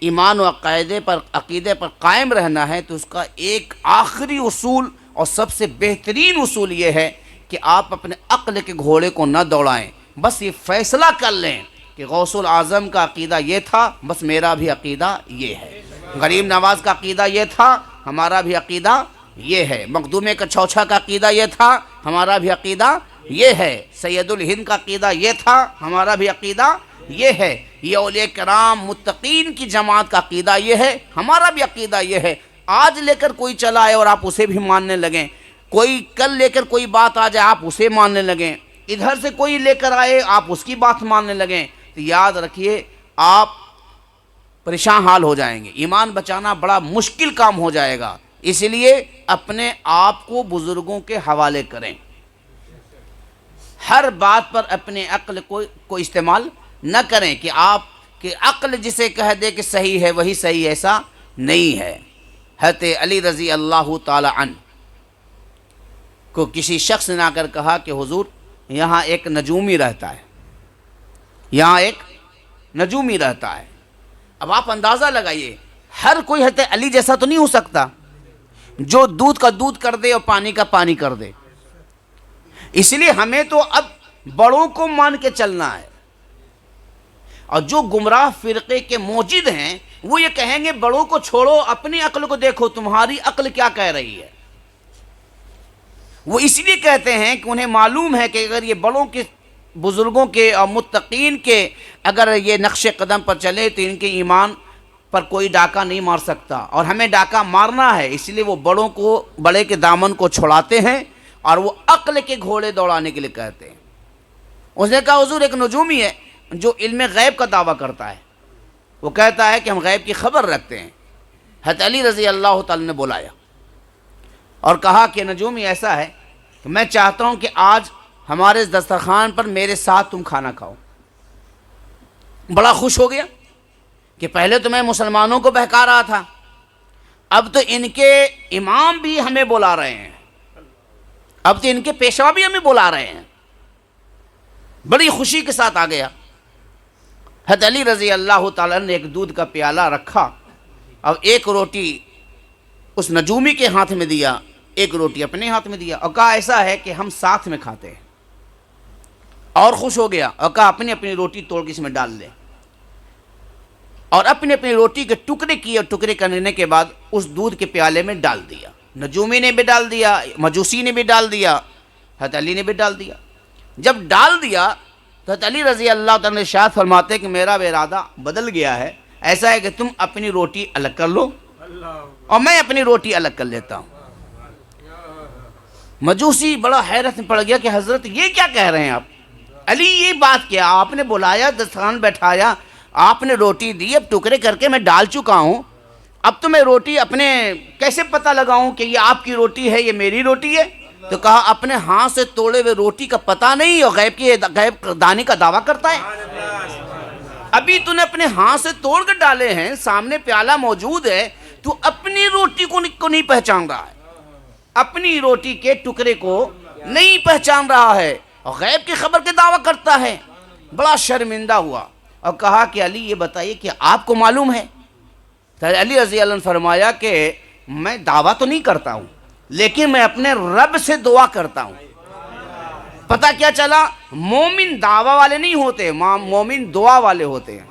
ایمان و عقیدے پر قائم رہنا ہے تو اس کا ایک آخری اصول اور سب سے بہترین اصول یہ ہے کہ آپ اپنے عقل کے گھوڑے کو نہ دوڑائیں. بس یہ فیصلہ کر لیں کہ غوث الاعظم کا عقیدہ یہ تھا، بس میرا بھی عقیدہ یہ ہے. غریب نواز کا عقیدہ یہ تھا، ہمارا بھی عقیدہ یہ ہے. مخدوم کچھوچھا کا عقیدہ یہ تھا، ہمارا بھی عقیدہ یہ ہے. سید الہند کا عقیدہ یہ تھا، ہمارا بھی عقیدہ یہ ہے. یہ اولیاء کرام متقین کی جماعت کا عقیدہ یہ ہے، ہمارا بھی عقیدہ یہ ہے. آج لے کر کوئی چلا آئے اور آپ اسے بھی ماننے لگیں، کوئی کل لے کر کوئی بات آ جائے آپ اسے ماننے لگیں، ادھر سے کوئی لے کر آئے آپ اس کی بات ماننے لگیں، تو یاد رکھیے آپ پریشان حال ہو جائیں گے. ایمان بچانا بڑا مشکل کام ہو جائے گا. اس لیے اپنے آپ کو بزرگوں کے حوالے کریں. ہر بات پر اپنے عقل کو استعمال نہ کریں کہ آپ کہ عقل جسے کہہ دے کہ صحیح ہے وہی صحیح، ایسا نہیں ہے. حضرت علی رضی اللہ تعالی عنہ کو کسی شخص نے آ کر کہا کہ حضور یہاں ایک نجومی رہتا ہے، یہاں ایک نجومی رہتا ہے. اب آپ اندازہ لگائیے، ہر کوئی حضرت علی جیسا تو نہیں ہو سکتا جو دودھ کا دودھ کر دے اور پانی کا پانی کر دے. اس لیے ہمیں تو اب بڑوں کو مان کے چلنا ہے. اور جو گمراہ فرقے کے موجد ہیں وہ یہ کہیں گے بڑوں کو چھوڑو، اپنی عقل کو دیکھو، تمہاری عقل کیا کہہ رہی ہے. وہ اس لیے کہتے ہیں کہ انہیں معلوم ہے کہ اگر یہ بڑوں کے، بزرگوں کے اور متقین کے اگر یہ نقش قدم پر چلے تو ان کے ایمان پر کوئی ڈاکہ نہیں مار سکتا، اور ہمیں ڈاکہ مارنا ہے. اس لیے وہ بڑے کے دامن کو چھڑاتے ہیں اور وہ عقل کے گھوڑے دوڑانے کے لیے کہتے ہیں. اس نے کہا حضور ایک نجومی ہے جو علم غیب کا دعویٰ کرتا ہے، وہ کہتا ہے کہ ہم غیب کی خبر رکھتے ہیں. حضرت علی رضی اللہ تعالی نے بلایا اور کہا کہ نجومی ایسا ہے کہ میں چاہتا ہوں کہ آج ہمارے دسترخوان پر میرے ساتھ تم کھانا کھاؤ. بڑا خوش ہو گیا کہ پہلے تو میں مسلمانوں کو بہکا رہا تھا، اب تو ان کے امام بھی ہمیں بلا رہے ہیں، اب تو ان کے پیشوا بھی ہمیں بلا رہے ہیں. بڑی خوشی کے ساتھ آ گیا. حضرت علی رضی اللہ تعالیٰ نے ایک دودھ کا پیالہ رکھا اور ایک روٹی اس نجومی کے ہاتھ میں دیا، ایک روٹی اپنے ہاتھ میں دیا، اور کہا ایسا ہے کہ ہم ساتھ میں کھاتے ہیں. اور خوش ہو گیا اور کہا اپنی اپنی روٹی توڑ کے اس میں ڈال لے، اور اپنی اپنی روٹی کے ٹکڑے کیے اور ٹکڑے کرنے کے بعد اس دودھ کے پیالے میں ڈال دیا. نجومی نے بھی ڈال دیا، مجوسی نے بھی ڈال دیا، حضرت علی نے بھی ڈال دیا۔ جب ڈال دیا تو حضرت علی رضی اللہ تعالیٰ نے ارشاد فرماتے کہ میرا ارادہ بدل گیا ہے، ایسا ہے کہ تم اپنی روٹی الگ کر لو اور میں اپنی روٹی الگ کر لیتا ہوں۔ مجوسی بڑا حیرت میں پڑ گیا کہ حضرت یہ کیا کہہ رہے ہیں آپ؟ علی یہ بات کیا، آپ نے بلایا، دسترخوان بیٹھایا، آپ نے روٹی دی، اب ٹکڑے کر کے میں ڈال چکا ہوں، اب تو میں روٹی اپنے کیسے پتہ لگاؤں کہ یہ آپ کی روٹی ہے، یہ میری روٹی ہے؟ تو کہا اپنے ہاتھ سے توڑے ہوئے روٹی کا پتہ نہیں اور غیب دانی کا دعویٰ کرتا ہے؟ ابھی تو نے اپنے ہاتھ سے توڑ کر ڈالے ہیں، سامنے پیالہ موجود ہے، تو اپنی روٹی کو نہیں پہچان رہا ہے، اپنی روٹی کے ٹکڑے کو نہیں پہچان رہا ہے اور غیب کی خبر کے دعویٰ کرتا ہے۔ بڑا شرمندہ ہوا اور کہا کہ علی یہ بتائیے کہ آپ کو معلوم ہے؟ تو علی رضی اللہ عنہ فرمایا کہ میں دعویٰ تو نہیں کرتا ہوں، لیکن میں اپنے رب سے دعا کرتا ہوں۔ پتہ کیا چلا؟ مومن دعویٰ والے نہیں ہوتے، مومن دعا والے ہوتے ہیں۔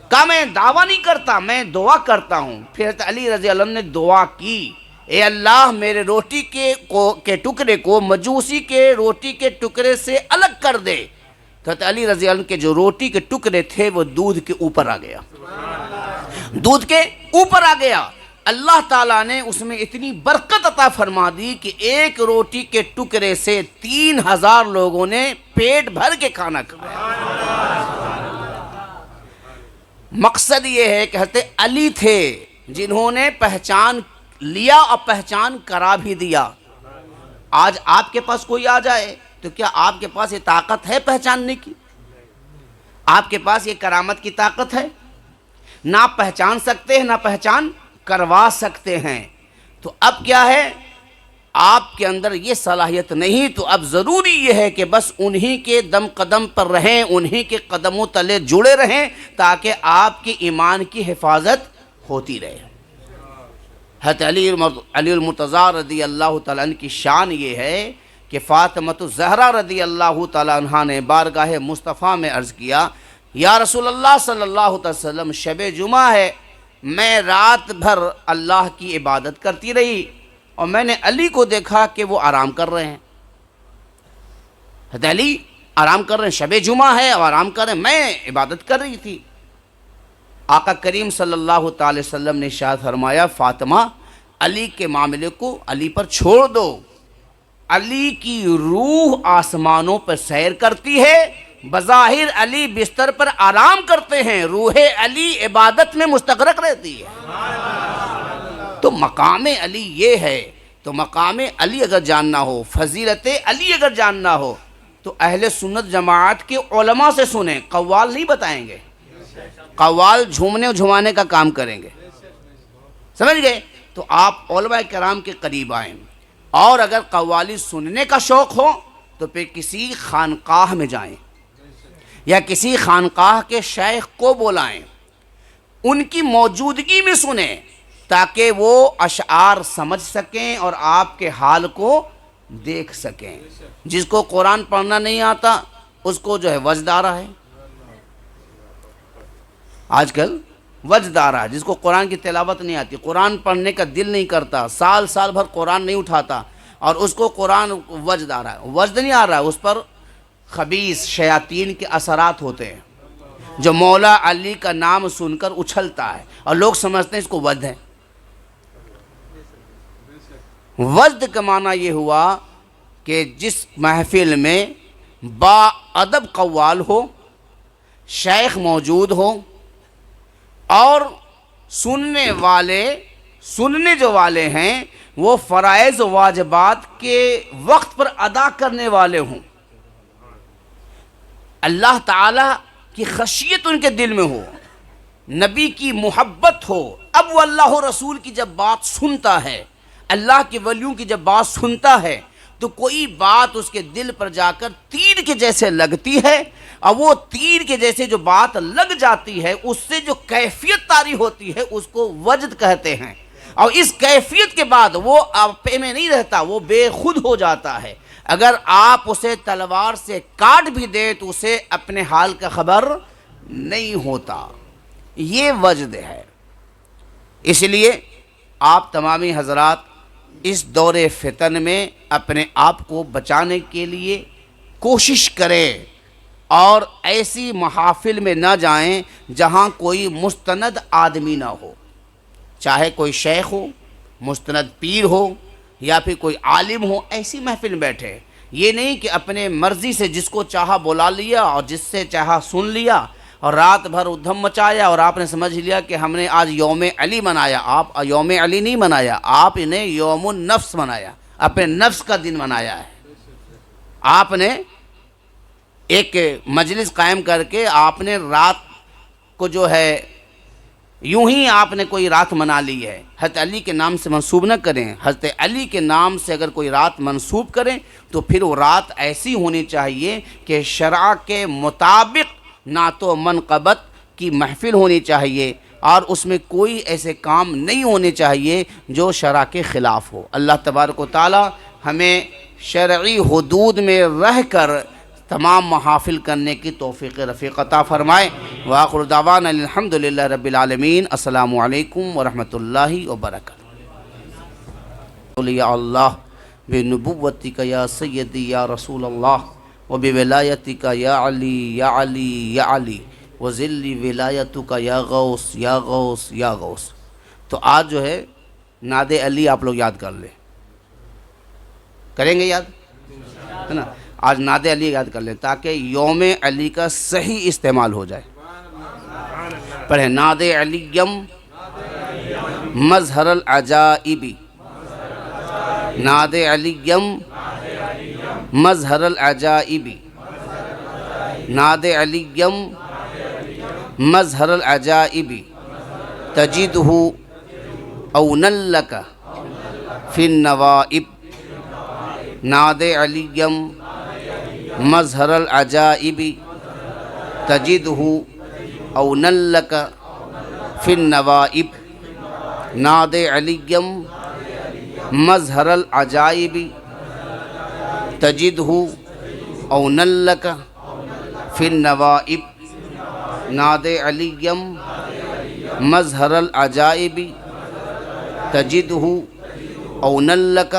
کہا میں دعویٰ نہیں کرتا، میں دعا کرتا ہوں۔ پھر علی رضی اللہ عنہ نے دعا کی، اے اللہ میرے روٹی کے ٹکڑے کو مجوسی کے روٹی کے ٹکڑے سے الگ کر دے۔ تو علی رضی اللہ عنہ کے جو روٹی کے ٹکڑے تھے وہ دودھ کے اوپر آ گیا، دودھ کے اوپر آ گیا۔ اللہ تعالیٰ نے اس میں اتنی برکت عطا فرما دی کہ ایک روٹی کے ٹکڑے سے 3000 لوگوں نے پیٹ بھر کے کھانا کھایا۔ مقصد یہ ہے کہ حضرت علی تھے جنہوں نے پہچان لیا اور پہچان کرا بھی دیا۔ آج آپ کے پاس کوئی آ جائے تو کیا آپ کے پاس یہ طاقت ہے پہچاننے کی؟ آپ کے پاس یہ کرامت کی طاقت ہے؟ نہ پہچان سکتے ہیں نہ پہچان کروا سکتے ہیں۔ تو اب کیا ہے؟ آپ کے اندر یہ صلاحیت نہیں، تو اب ضروری یہ ہے کہ بس انہی کے دم قدم پر رہیں، انہی کے قدموں تلے جڑے رہیں تاکہ آپ کے ایمان کی حفاظت ہوتی رہے۔ حضرت علی المرتضیٰ رضی اللہ تعالیٰ عنہ کی شان یہ ہے کہ فاطمۃ الزہرا رضی اللہ تعالیٰ عنہ نے بارگاہ مصطفیٰ میں عرض کیا، یا رسول اللہ صلی اللہ علیہ وسلم شب جمعہ ہے، میں رات بھر اللہ کی عبادت کرتی رہی اور میں نے علی کو دیکھا کہ وہ آرام کر رہے ہیں۔ حضرت علی آرام کر رہے ہیں، شب جمعہ ہے اور آرام کر رہے ہیں، میں عبادت کر رہی تھی۔ آقا کریم صلی اللہ تعالی وسلم نے ارشاد فرمایا، فاطمہ علی کے معاملے کو علی پر چھوڑ دو، علی کی روح آسمانوں پر سیر کرتی ہے، بظاہر علی بستر پر آرام کرتے ہیں، روح علی عبادت میں مستغرق رہتی ہے۔ تو مقام علی یہ ہے، تو مقام علی اگر جاننا ہو، فضیلت علی اگر جاننا ہو تو اہل سنت جماعت کے علماء سے سنیں، قوال نہیں بتائیں گے، قوال جھومنے جھمانے کا کام کریں گے، سمجھ گئے؟ تو آپ علماء کرام کے قریب آئیں، اور اگر قوالی سننے کا شوق ہو تو پھر کسی خانقاہ میں جائیں یا کسی خانقاہ کے شیخ کو بلائیں، ان کی موجودگی میں سنیں تاکہ وہ اشعار سمجھ سکیں اور آپ کے حال کو دیکھ سکیں۔ جس کو قرآن پڑھنا نہیں آتا اس کو جو ہے وجد آ رہا ہے، آج کل وجد آ رہا ہے، جس کو قرآن کی تلاوت نہیں آتی، قرآن پڑھنے کا دل نہیں کرتا، سال بھر قرآن نہیں اٹھاتا، اور اس کو قرآن وجد آ رہا ہے، وجد نہیں آ رہا ہے، اس پر خبیث شیاطین کے اثرات ہوتے ہیں، جو مولا علی کا نام سن کر اچھلتا ہے اور لوگ سمجھتے ہیں اس کو وجد ہے۔ وجد کا معنی یہ ہوا کہ جس محفل میں با ادب قوال ہو، شیخ موجود ہو اور سننے جو والے ہیں وہ فرائض و واجبات کے وقت پر ادا کرنے والے ہوں، اللہ تعالیٰ کی خشیت ان کے دل میں ہو، نبی کی محبت ہو۔ اب وہ اللہ و رسول کی جب بات سنتا ہے، اللہ کے ولیوں کی جب بات سنتا ہے تو کوئی بات اس کے دل پر جا کر تیر کے جیسے لگتی ہے، اور وہ تیر کے جیسے جو بات لگ جاتی ہے اس سے جو کیفیت طاری ہوتی ہے اس کو وجد کہتے ہیں، اور اس کیفیت کے بعد وہ آپے میں نہیں رہتا، وہ بے خود ہو جاتا ہے۔ اگر آپ اسے تلوار سے کاٹ بھی دیں تو اسے اپنے حال کا خبر نہیں ہوتا، یہ وجد ہے۔ اس لیے آپ تمامی حضرات اس دور فتن میں اپنے آپ کو بچانے کے لیے کوشش کریں اور ایسی محافل میں نہ جائیں جہاں کوئی مستند آدمی نہ ہو، چاہے کوئی شیخ ہو، مستند پیر ہو یا پھر کوئی عالم ہو، ایسی محفل میں بیٹھے۔ یہ نہیں کہ اپنے مرضی سے جس کو چاہا بلا لیا اور جس سے چاہا سن لیا اور رات بھر ادھم مچایا اور آپ نے سمجھ لیا کہ ہم نے آج یوم علی منایا۔ آپ یوم علی نہیں منایا، آپ نے یوم النفس منایا، اپنے نفس کا دن منایا ہے۔ آپ نے ایک مجلس قائم کر کے آپ نے رات کو جو ہے یوں ہی آپ نے کوئی رات منا لی ہے۔ حضرت علی کے نام سے منسوب نہ کریں، حضرت علی کے نام سے اگر کوئی رات منسوب کریں تو پھر وہ رات ایسی ہونی چاہیے کہ شرع کے مطابق نعت و منقبت کی محفل ہونی چاہیے اور اس میں کوئی ایسے کام نہیں ہونے چاہیے جو شرع کے خلاف ہو۔ اللہ تبارک و تعالی ہمیں شرعی حدود میں رہ کر تمام محافل کرنے کی توفیق رفیق عطا فرمائے۔ وآخر دعوانا الحمدللہ رب العالمین۔ السلام علیکم ورحمۃ اللہ وبرکاتہ۔ یا اللہ بنبوتک یا سیدی یا رسول اللہ وبولایتک یا علی یا علی یا علی وذل ولایتک یا غوث یا غوث یا غوث۔ تو آج جو ہے نعت علی آپ لوگ یاد کر لیں، کریں گے یاد ہے نا؟ آج نعت علی یاد کر لیں تاکہ یوم علی کا صحیح استعمال ہو جائے۔ پڑھیں نعت علیم مظہر العجائب، نعت علیم مظہر العجائب، نعت علیم مظہر العجائب تجدہ اونا لک فی النوائب، نعت علیم مظہر العجائب تجدہ اونا لک فی النوائب، نعت علیم مظہر العجائب تجدہ اونا لک فی النوائب، نعت علیم مظہر العجائب تجدہ اونا لک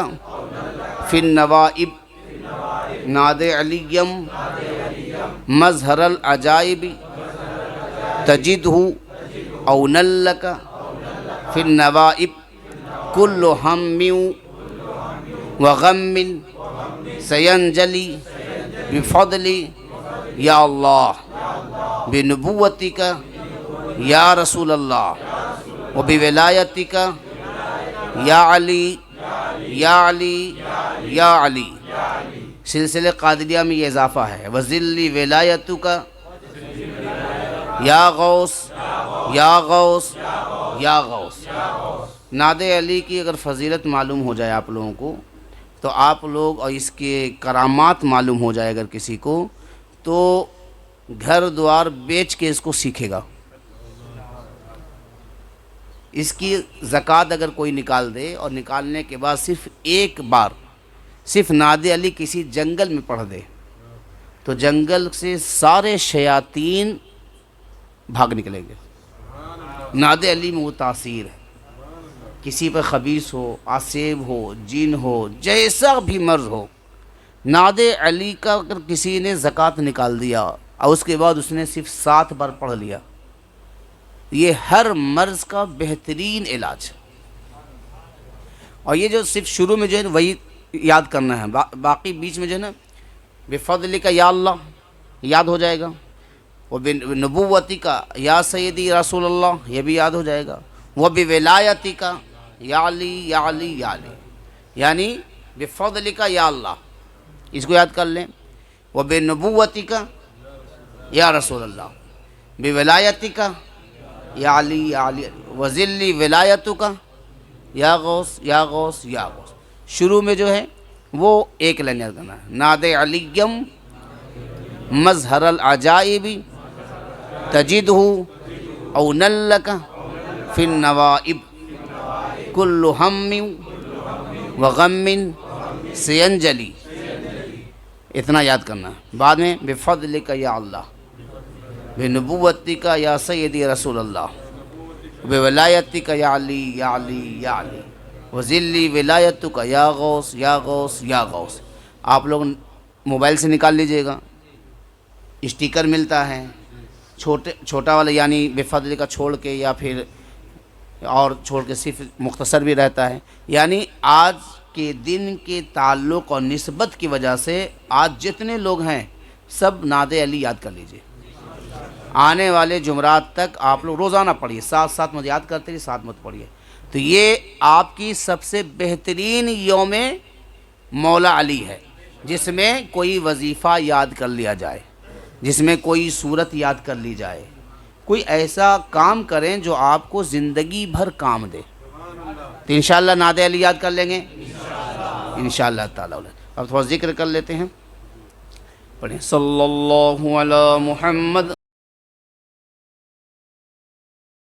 فی النوائب، نعت علیم مظہر العجائب تجدہ اونا لک فی النوائب، کل ہم وغم سینجلی بفضل یا اللہ بنبوتک یا رسول اللہ وبولایتک یا علی یا علی یا علی۔ سلسلہ قادریہ میں یہ اضافہ ہے، وذل ولایتک یا غوث یا غوث یا غوث۔ نعت علی کی اگر فضیلت معلوم ہو جائے آپ لوگوں کو تو آپ لوگ اور اس کے کرامات معلوم ہو جائے اگر کسی کو تو گھر دوار بیچ کے اس کو سیکھے گا۔ اس کی زکوٰۃ اگر کوئی نکال دے اور نکالنے کے بعد صرف ایک بار صرف نعت علی کسی جنگل میں پڑھ دے تو جنگل سے سارے شیاطین بھاگ نکلیں گے۔ نعت علی میں وہ تاثیر ہے، کسی پر خبیث ہو، آسیب ہو، جن ہو، جیسا بھی مرض ہو، نعت علی کا اگر کسی نے زکوٰۃ نکال دیا اور اس کے بعد اس نے صرف 7 بار پڑھ لیا، یہ ہر مرض کا بہترین علاج ہے۔ اور یہ جو صرف شروع میں جو ہے وہی یاد کرنا ہے، باقی بیچ میں جو ہے نا بفضلک یا اللہ یاد ہو جائے گا، وبنبوتک یا سیدی رسول اللہ یہ بھی یاد ہو جائے گا، وبولایتک یا علی یا علی یا علی، یعنی بفضلک یا اللہ اس کو یاد کر لیں، وبنبوتک یا رسول اللہ، بولایتک یا علی یا علی، وذل ولایتک یا غوث یا غوث یا غوث۔ شروع میں جو ہے وہ ایک لائن یاد کرنا ہے، نعت علیم مظہر العجائب تجدہ اونا لک فی النوائب، کل ہم وغم سینجلی، اتنا یاد کرنا ہے۔ بعد میں بفضلک یا اللہ، بنبوتک یا سیدی رسول اللہ، بولایتک یا علی یا علی یا علی۔ وذلی ولایتک یا غوث یا غوث یا غوث. آپ لوگ موبائل سے نکال لیجئے گا، اسٹیکر ملتا ہے چھوٹا والا، یعنی بفضل کا چھوڑ کے یا پھر اور چھوڑ کے صرف مختصر بھی رہتا ہے. یعنی آج کے دن کے تعلق اور نسبت کی وجہ سے آج جتنے لوگ ہیں سب نعت علی یاد کر لیجئے. آنے والے جمعرات تک آپ لوگ روزانہ پڑھیے، ساتھ مت یاد کرتے رہیے، ساتھ مت پڑھیے. تو یہ آپ کی سب سے بہترین یوم مولا علی ہے، جس میں کوئی وظیفہ یاد کر لیا جائے، جس میں کوئی صورت یاد کر لی جائے، کوئی ایسا کام کریں جو آپ کو زندگی بھر کام دے. تو انشاءاللہ نعت علی یاد کر لیں گے انشاءاللہ تعالی. اب تھوڑا ذکر کر لیتے ہیں. پڑھیں صلی اللہ علی محمد